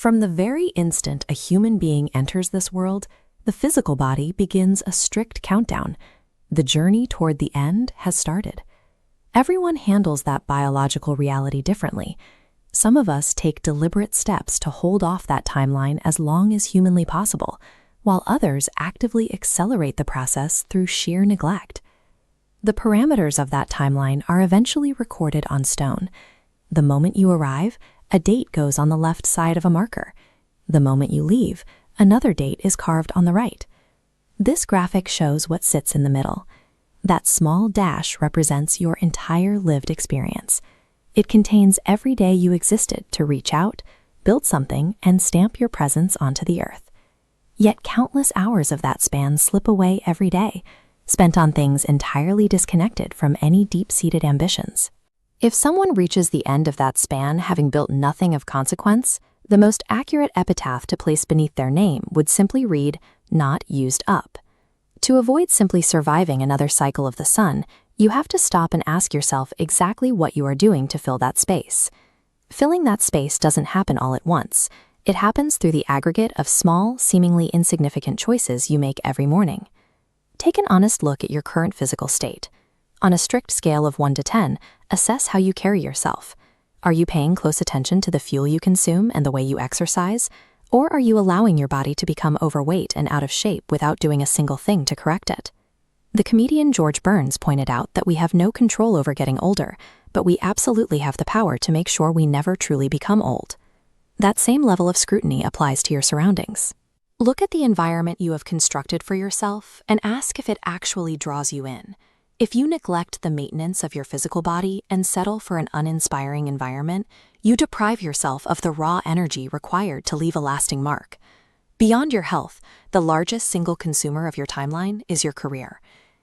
From the very instant a human being enters this world, the physical body begins a strict countdown. The journey toward the end has started. Everyone handles that biological reality differently. Some of us take deliberate steps to hold off that timeline as long as humanly possible, while others actively accelerate the process through sheer neglect. The parameters of that timeline are eventually recorded on stone. The moment you arrive, a date goes on the left side of a marker. The moment you leave, another date is carved on the right. This graphic shows what sits in the middle. That small dash represents your entire lived experience. It contains every day you existed to reach out, build something, and stamp your presence onto the earth. Yet countless hours of that span slip away every day, spent on things entirely disconnected from any deep-seated ambitions. If someone reaches the end of that span having built nothing of consequence, the most accurate epitaph to place beneath their name would simply read, "Not used up." To avoid simply surviving another cycle of the sun, you have to stop and ask yourself exactly what you are doing to fill that space. Filling that space doesn't happen all at once. It happens through the aggregate of small, seemingly insignificant choices you make every morning. Take an honest look at your current physical state. On a strict scale of 1 to 10, assess how you carry yourself. Are you paying close attention to the fuel you consume and the way you exercise? Or are you allowing your body to become overweight and out of shape without doing a single thing to correct it? The comedian George Burns pointed out that we have no control over getting older, but we absolutely have the power to make sure we never truly become old. That same level of scrutiny applies to your surroundings. Look at the environment you have constructed for yourself and ask if it actually draws you in. If you neglect the maintenance of your physical body and settle for an uninspiring environment, you deprive yourself of the raw energy required to leave a lasting mark. Beyond your health, the largest single consumer of your timeline is your career.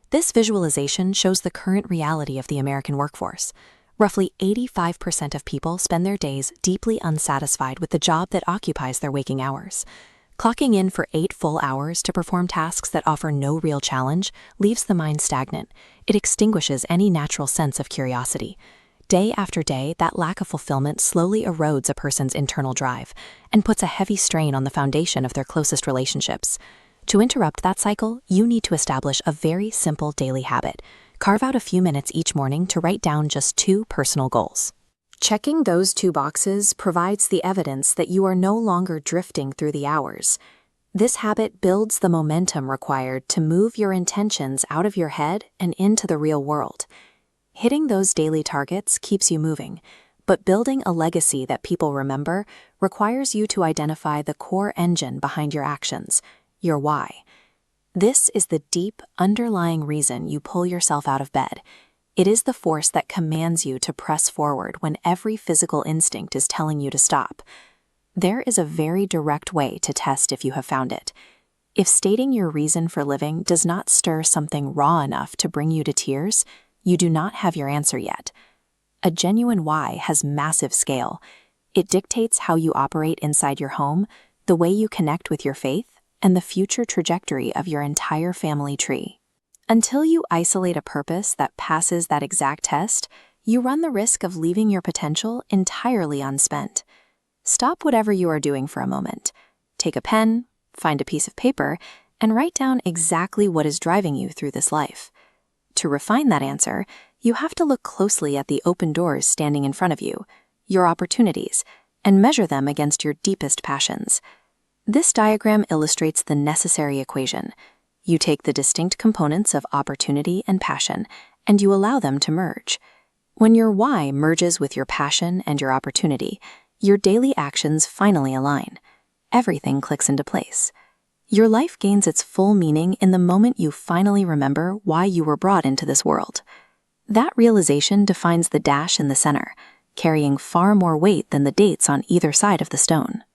This visualization shows the current reality of the American workforce. Roughly 85% of people spend their days deeply unsatisfied with the job that occupies their waking hours. Clocking in for 8 full hours to perform tasks that offer no real challenge leaves the mind stagnant. It extinguishes any natural sense of curiosity. Day after day, that lack of fulfillment slowly erodes a person's internal drive and puts a heavy strain on the foundation of their closest relationships. To interrupt that cycle, you need to establish a very simple daily habit. Carve out a few minutes each morning to write down just 2 personal goals. Checking those 2 boxes provides the evidence that you are no longer drifting through the hours. This habit builds the momentum required to move your intentions out of your head and into the real world. Hitting those daily targets keeps you moving, but building a legacy that people remember requires you to identify the core engine behind your actions, your why. This is the deep, underlying reason you pull yourself out of bed. It is the force that commands you to press forward when every physical instinct is telling you to stop. There is a very direct way to test if you have found it. If stating your reason for living does not stir something raw enough to bring you to tears, you do not have your answer yet. A genuine why has massive scale. It dictates how you operate inside your home, the way you connect with your faith, and the future trajectory of your entire family tree. Until you isolate a purpose that passes that exact test, you run the risk of leaving your potential entirely unspent. Stop whatever you are doing for a moment. Take a pen, find a piece of paper, and write down exactly what is driving you through this life. To refine that answer, you have to look closely at the open doors standing in front of you, your opportunities, and measure them against your deepest passions. This diagram illustrates the necessary equation. You take the distinct components of opportunity and passion, and you allow them to merge. When your why merges with your passion and your opportunity, your daily actions finally align. Everything clicks into place. Your life gains its full meaning in the moment you finally remember why you were brought into this world. That realization defines the dash in the center, carrying far more weight than the dates on either side of the stone.